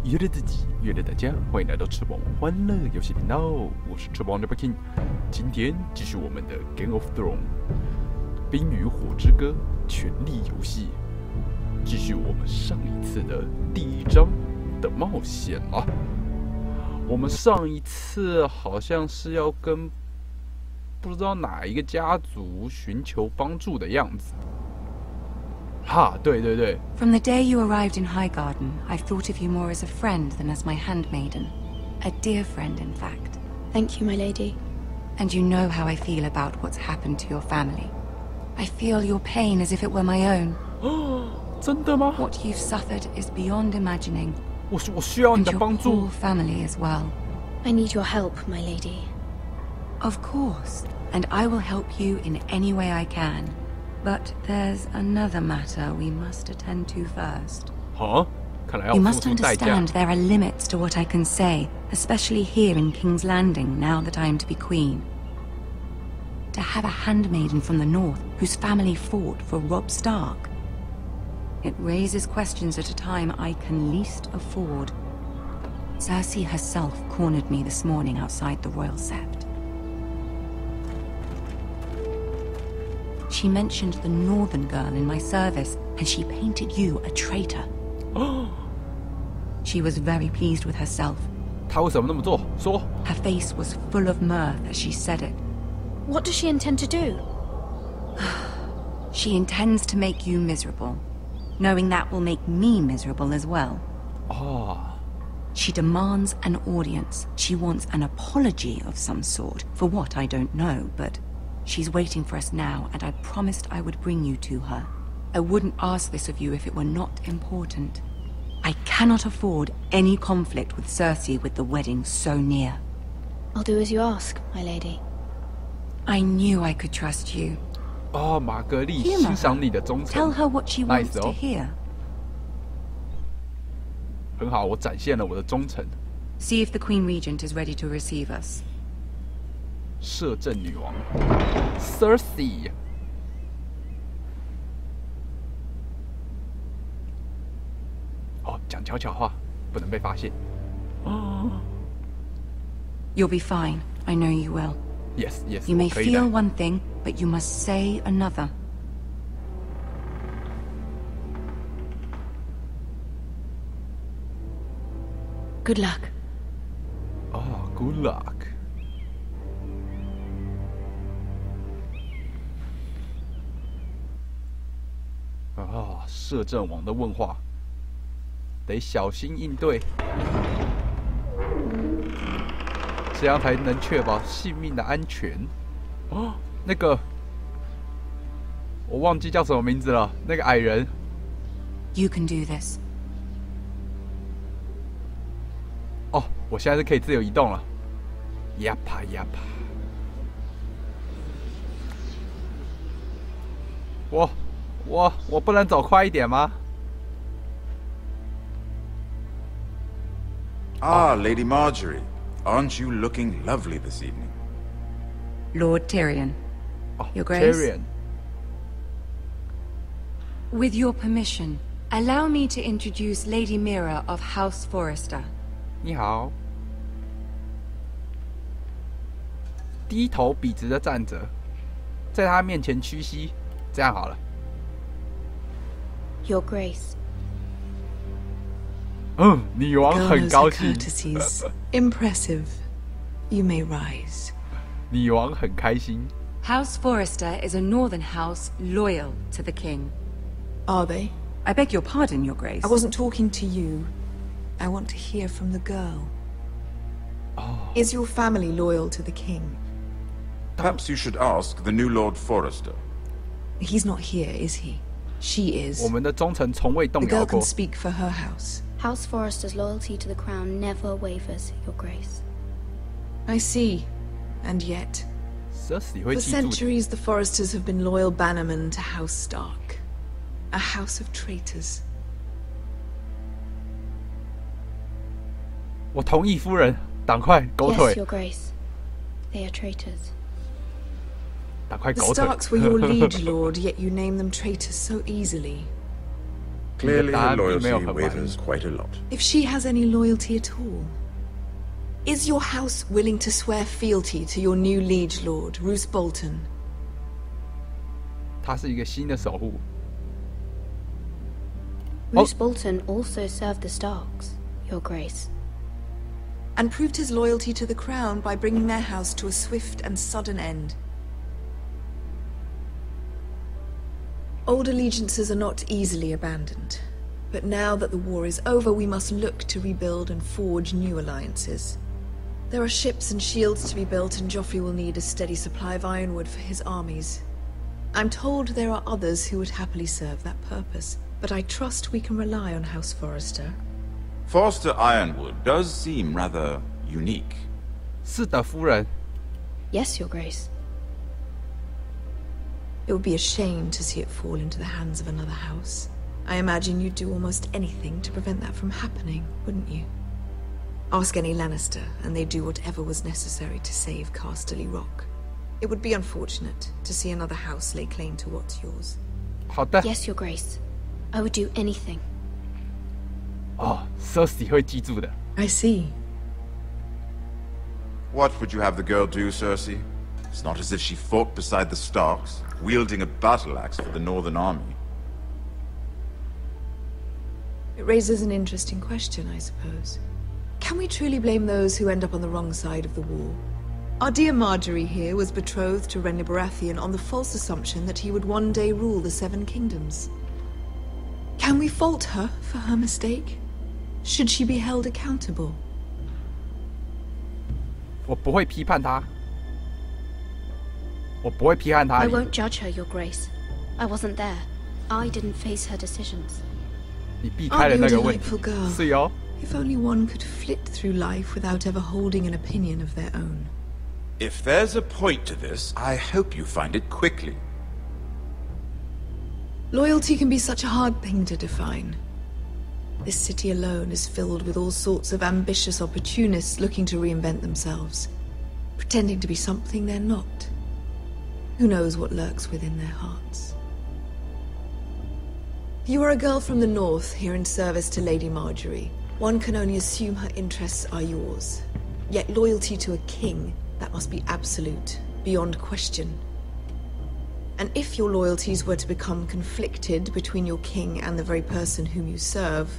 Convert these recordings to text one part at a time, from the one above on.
约了自己，约了大家，欢迎来到吃饱欢乐游戏频道，我是吃饱王的 King。今天继续我们的 Game of Thrones 冰与火之歌权力游戏，继续我们上一次的第一章的冒险了。我们上一次好像是要跟不知道哪一个家族寻求帮助的样子。哈，对对对。From the day you arrived in Highgarden, I've thought of you more as a friend than as my handmaiden. A dear friend, in fact. Thank you, my lady. And you know how I feel about what's happened to your family. I feel your pain as if it were my own. 真的吗？ What you've suffered is beyond imagining. 我需要你的帮助。 And your whole family as well. I need your help, my lady. Of course, and I will help you in any way I can. But there's another matter we must attend to first. 好，看来要 You 付 must 出代价。 understand there are limits to what I can say, especially here in King's Landing, now that I am to be queen. To have a handmaiden from the north whose family fought for Robb Stark. It raises questions at a time I can least afford. Cersei herself cornered me this morning outside the Royal Sept. She mentioned the northern girl in my service, and she painted you a traitor. She was very pleased with herself. 她为什么那么做？说。 Her face was full of mirth as she said it. What does she intend to do? She intends to make you miserable, knowing that will make me miserable as well. 哦。 She demands an audience. She wants an apology of some sort. For what, I don't know, but she's waiting for us now, and I promised I would bring you to her. I wouldn't ask this of you if it were not important. I cannot afford any conflict with Cersei with the wedding so near. I'll do as you ask, my lady. I knew I could trust you. 哦，玛格丽 Humor 欣赏你的忠诚。 Tell her what she wants Nice, to oh. hear. 很好，我展现了我的忠诚。 See if the Queen Regent is ready to receive us. 摄政女王 Cersei。哦，讲悄悄话，不能被发现。哦 You'll be fine. I know you will. ，yes yes， You may 我可以的 feel one thing, but you must say another. Good luck. 哦，good luck。啊，摄政王的问话，得小心应对，这样才能确保性命的安全。哦，那个，我忘记叫什么名字了，那个矮人。 You can do this. 哦，我现在是可以自由移动了。呀啪呀啪！我不能走快一点吗？ Ah, Lady Marjorie. Aren't you looking lovely this evening? Lord Tyrion. 哦 Your Grace? Tyrion。 With your permission, allow me to introduce Lady Mira of House Forrester. 你好。低头笔直的站着，在他面前屈膝，这样好了。 Your Grace. 嗯，女王很高兴。 courtesies. Impressive. You may rise. 女王很开心。 House Forrester is a northern house loyal to the king. Are they? I beg your pardon, Your Grace. I wasn't talking to you. I want to hear from the girl. Is your family loyal to the king? Perhaps you should ask the new Lord Forrester. He's not here, is he? She 我 is. 们的忠诚从未 The 动 girl 摇 can 过。 speak for her house. House Forrester's loyalty to the crown never wavers, Your Grace. I see. And yet, Cersei 会 for 记住你。 centuries the Forresters have been loyal bannermen to House Stark. A house of traitors. 我同意，夫人，赶快狗 Yes, 腿 Your，Grace. They are traitors. 赶快 The 狗腿。 Starks were your liege lord, yet you name them traitors so easily. Clearly, her loyalty wavers quite a lot. If she has any loyalty at all. Is your house willing to swear fealty to your new liege lord, Roose Bolton? 他是一个新的守护。Roose Bolton also served the Starks, Your Grace. And proved his loyalty to the crown by bringing their house to a swift and sudden end. Old allegiances are not easily abandoned. But now that the war is over, we must look to rebuild and forge new alliances. There are ships and shields to be built, and Joffrey will need a steady supply of ironwood for his armies. I'm told there are others who would happily serve that purpose, but I trust we can rely on House Forrester. Forrester Ironwood does seem rather unique. 是的，夫人。 Yes, Your Grace. It would be a shame to see it fall into the hands of another house. I imagine you'd do almost anything to prevent that from happening, wouldn't you? Ask any Lannister, and they'd do whatever was necessary to save Casterly Rock. It would be unfortunate to see another house lay claim to what's yours. 好的。 Yes, Your Grace. I would do anything. 哦 ，Cersei 会记住的。 I see. What would you have the girl do, Cersei? It's not as if she fought beside the Starks, wielding a battle axe for the Northern Army. It raises an interesting question, I suppose. Can we truly blame those who end up on the wrong side of the war? Our dear Marjorie here was betrothed to Renly Baratheon on the false assumption that he would one day rule the Seven Kingdoms. Can we fault her for her mistake? Should she be held accountable? 我不会批判她。我不会批判她。 I won't judge her, Your Grace. I wasn't there. I didn't face her decisions. 你避开了那个问题。 Aren't you a delightful girl? 是哟。 If only one could flit through life without ever holding an opinion of their own. If there's a point to this, I hope you find it quickly. Loyalty can be such a hard thing to define. This city alone is filled with all sorts of ambitious opportunists looking to reinvent themselves, pretending to be something they're not. Who knows what lurks within their hearts? You are a girl from the north here in service to Lady Marjorie. One can only assume her interests are yours. Yet loyalty to a king, that must be absolute, beyond question. And if your loyalties were to become conflicted between your king and the very person whom you serve,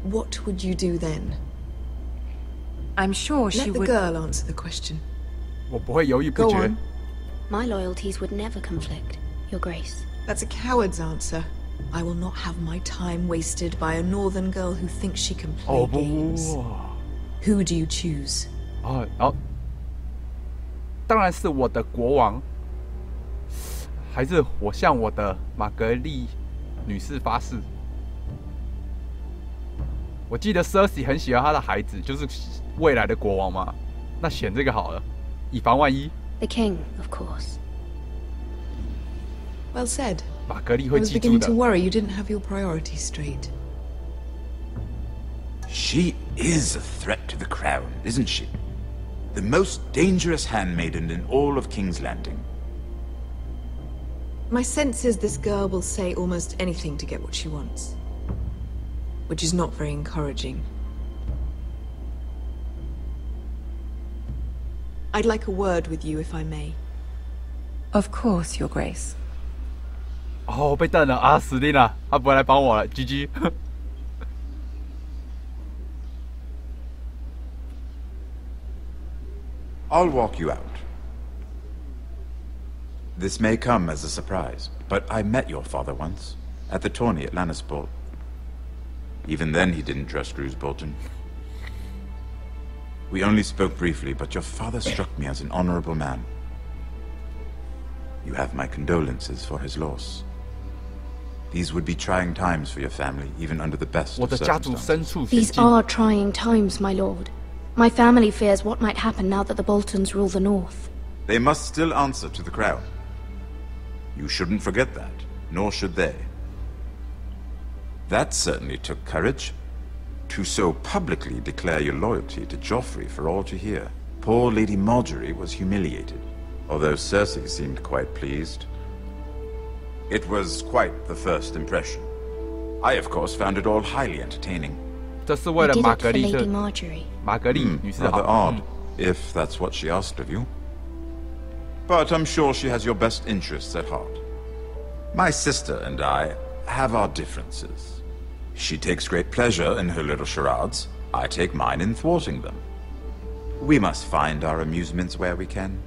what would you do then? I'm sure she would... Let the girl answer the question. 我不会犹豫不 Go 决。 on. My loyalties would never conflict, Your Grace. That's a coward's answer. I will not have my time wasted by a northern girl who thinks she can play 哦不 games. Who do you choose? 哦哦，当然是我的国王，还是我向我的玛格丽女士发誓。我记得 Cersei 很喜欢她的孩子，就是未来的国王嘛。那选这个好了，以防万一。 The king, of course. Well said. 玛格丽 I 会 was 记住 beginning 的 to。worry you didn't have your priorities straight. She is a threat to the crown, isn't she? The most dangerous handmaiden in all of King's Landing. My sense is this girl will say almost anything to get what she wants. Which is not very encouraging. I'd like a word with you, if I may. Of course, Your Grace. 哦，被瞪了啊！死定了，他不会来帮我了，GG。I'll walk you out. This may come as a surprise, but I met your father once, at the tourney at Lannisport. Even then he didn't trust Roose Bolton. We only spoke briefly, but your father struck me as an honorable man. You have my condolences for his loss. These would be trying times for your family, even under the best 我 of 的家族 circumstances. 深处险 These 境。 are trying times, my lord. My family fears what might happen now that the Boltons rule the north. They must still answer to the crown. You shouldn't forget that, nor should they. That certainly took courage. To so publicly declare your loyalty to Joffrey for all to hear. Poor Lady Marjorie was humiliated, although Cersei seemed quite pleased. It was quite the first impression. I, of course, found it all highly entertaining. 这是为了 I did 玛 it 格 for 丽特 Lady Marjorie. 玛格丽女士 Rather 好。 odd, if that's what she asked of you. But I'm sure she has your best interests at heart. My sister and I have our differences. She takes great pleasure in her little charades. I take mine in thwarting them. We must find our amusements where we can.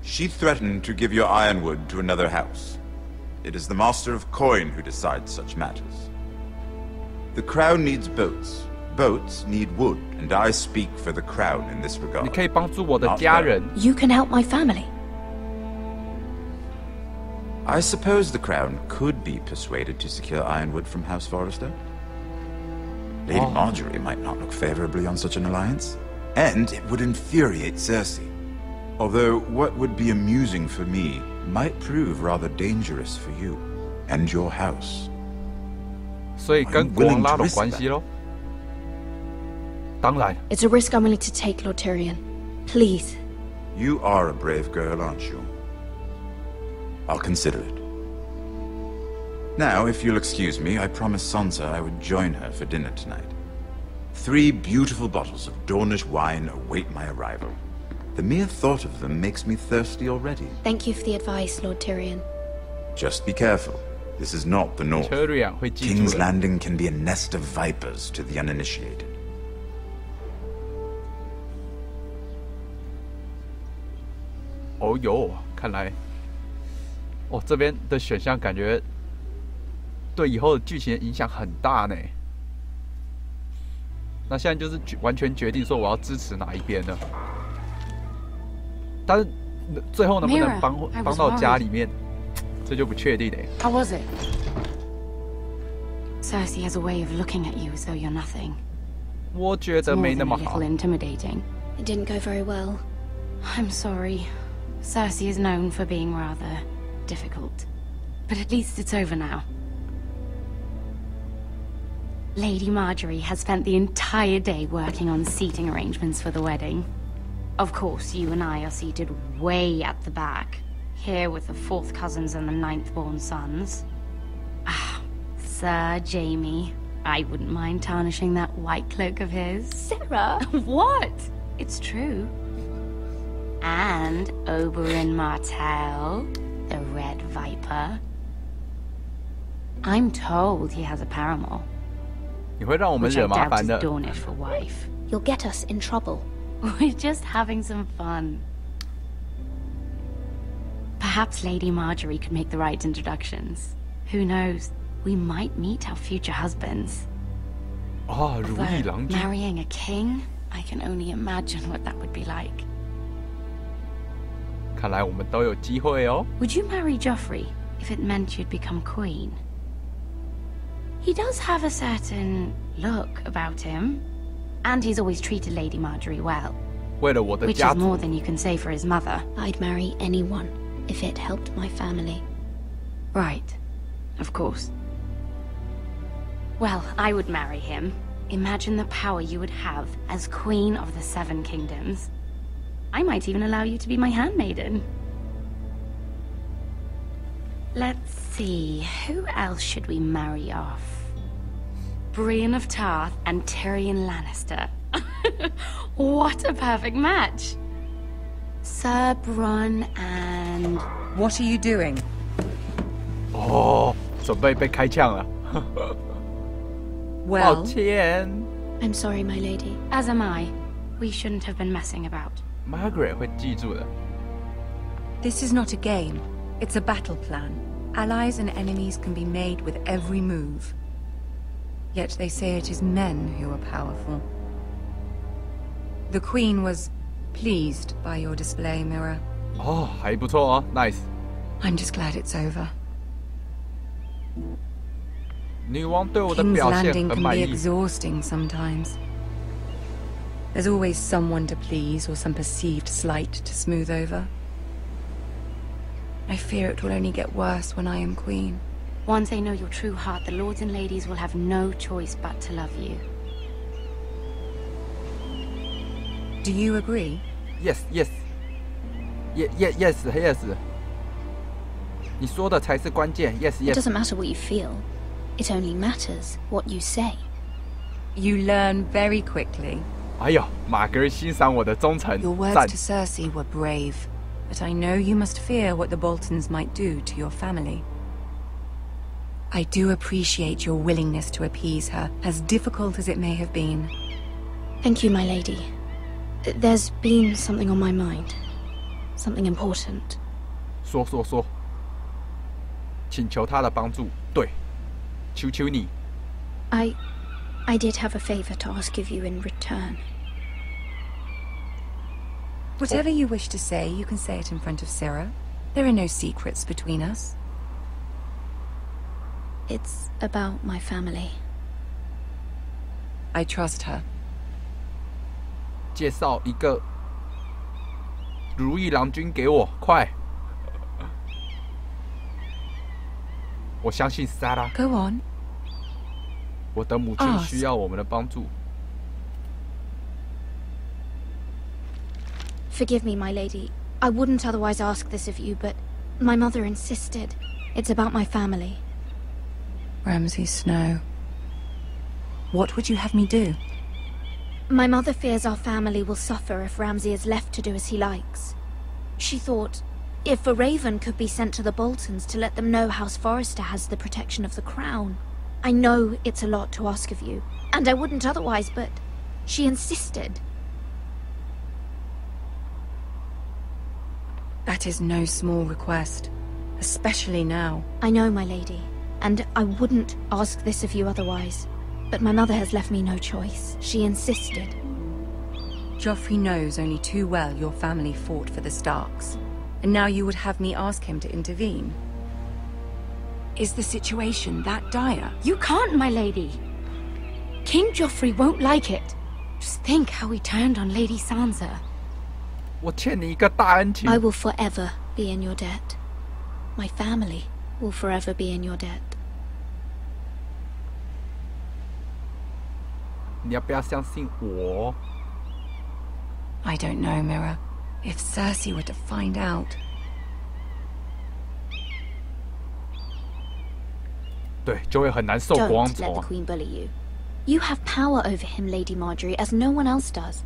She threatened to give your ironwood to another house. It is the master of coin who decides such matters. The crown needs boats. Boats need wood, and I speak for the crown in this 你 regard. 可以帮助我的家人。 You can help my family. I suppose the crown could be persuaded to secure ironwood from House Forrester. Lady Marjorie might not look favorably on such an alliance, and it would infuriate Cersei. Although what would be amusing for me might prove rather dangerous for you and your house. 所以跟国王拉拢关系咯。当然， It's a risk I'm willing to take, Lord Tyrion. Please. You are a brave girl, aren't you? I'll consider it. Now, if you'll excuse me, I promised Sansa I would join her for dinner tonight. 3 beautiful bottles of Dornish wine await my arrival. The mere thought of them makes me thirsty already. Thank you for the advice, Lord Tyrion. Just be careful. This is not the North. Tyrion 会记住 King's 的。 Landing can be a nest of vipers to the uninitiated. 哦哟，看来，哦这边的选项感觉对以后的剧情影响很大呢。那现在就是完全决定说我要支持哪一边呢？但是最后能不能 Mira, 帮 I was 到家 worried. 里面，这就不确定嘞。 How was it? Cersei has a way of looking at you as though you're nothing. 我觉 It's 得 more 没 than 那 a 么好 little。intimidating. It didn't go very well. I'm sorry. Cersei is known for being rather difficult. But at least it's over now. Lady Marjorie has spent the entire day working on seating arrangements for the wedding. Of course, you and I are seated way at the back, here with the 4th cousins and the 9th-born sons. Ah, Sir Jaime. I wouldn't mind tarnishing that white cloak of his. Sarah! What? It's true. And Oberyn Martell, the Red Viper. I'm told he has a paramour, 你会让我们 which I 惹麻 doubt 烦 is 的。 Dornish for wife. You'll get us in trouble. We're just having some fun. Perhaps Lady Marjorie could make the right introductions. Who knows? We might meet our future husbands. 啊，如意 But 郎君。 marrying a king? I can only imagine what that would be like. 看来我们都有机会哦。 Would you marry Joffrey if it meant you'd become queen? He does have a certain look about him, and he's always treated Lady Marjorie well, 为了我的 which 家 is 族 more，than you can say for his mother. I'd marry anyone if it helped my family. Right, of course. Well, I would marry him. Imagine the power you would have as Queen of the 7 Kingdoms. I might even allow you to be my handmaiden. Let's see, who else should we marry off? Brienne of Tarth and Tyrion Lannister. What a perfect match! Sir Bronn and... What are you doing? 哦，准备被开枪了。抱 Well, 歉 I'm sorry, my lady. As am I. We shouldn't have been messing about. ，Margaret 会记住的。 this is not a game. It's a battle plan. Allies and enemies can be made with every move. Yet they say it is men who are powerful. The Queen was pleased by your display, Mira. 哦，还不错哦，nice。 I'm just glad it's over. 女王对我的 King's 表现 Landing 很 can 满 be 意。 exhausting sometimes. There's always someone to please or some perceived slight to smooth over. I fear it will only get worse when I am queen. Once they know your true heart, the lords and ladies will have no choice but to love you. Do you agree? Yes, yes, yes. 你说的才是关键。Yes, It yes. doesn't matter what you feel. It only matters what you say. You learn very quickly. 哎呦，马格欣赏我的忠诚， Your words 赞 to Cersei were brave, but I know you must fear what the Boltons might do to your family. I do appreciate your willingness to appease her, as difficult as it may have been. Thank you, my lady. There's been something on my mind. Something important. 说，请求他的帮助。对，求求你。I did have a favor to ask of you in return. Whatever you wish to say, you can say it in front of Sarah. There are no secrets between us. It's about my family. I trust her. 介绍一个如意郎君给我，快！我相信 Sarah。 Go on. 我的母亲需要我们的帮助。Forgive me, my lady. I wouldn't otherwise ask this of you, but my mother insisted. It's about my family. Ramsay Snow. What would you have me do? My mother fears our family will suffer if Ramsay is left to do as he likes. She thought, if a raven could be sent to the Boltons to let them know House Forrester has the protection of the crown. I know it's a lot to ask of you, and I wouldn't otherwise, but she insisted. That is no small request, especially now. I know, my lady, and I wouldn't ask this of you otherwise. But my mother has left me no choice. She insisted. Joffrey knows only too well your family fought for the Starks, and now you would have me ask him to intervene. Is the situation that dire? You can't, my lady. King Joffrey won't like it. Just think how he turned on Lady Sansa. 我欠你一个大恩情。 I will forever be in your debt. My family will forever be in your debt. 你要不要相信我？ I don't know, Mira. If Cersei were to find out... 对，就会很难受国王 Don't 仇 let the 啊。 Queen bully you. You have power over him, Lady Marjorie, as no one else does.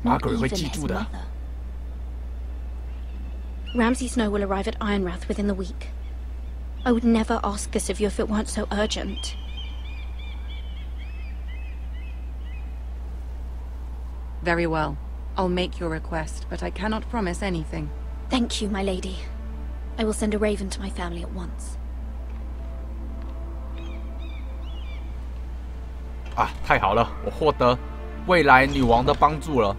Not Margaret 会 even 记 his 住的。 mother. Ramsay Snow will arrive at Ironrath within the week. I would never ask this of you if it weren't so urgent. Very well. I'll make your request, but I cannot promise anything. Thank you, my lady. I will send a raven to my family at once. 啊，太好了，我获得未来女王的帮助了，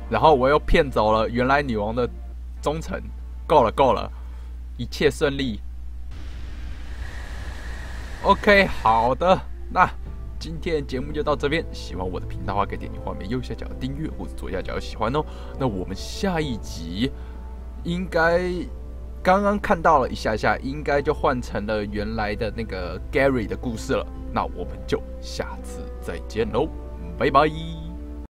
然后我又骗走了原来女王的忠诚，够了，一切顺利。OK， 好的，那今天的节目就到这边。喜欢我的频道的话，可以点击画面右下角的订阅，或者左下角的喜欢哦。那我们下一集应该刚刚看到了一下，应该就换成了原来的那个 Gary 的故事了。那我们就下次再见喽，拜拜。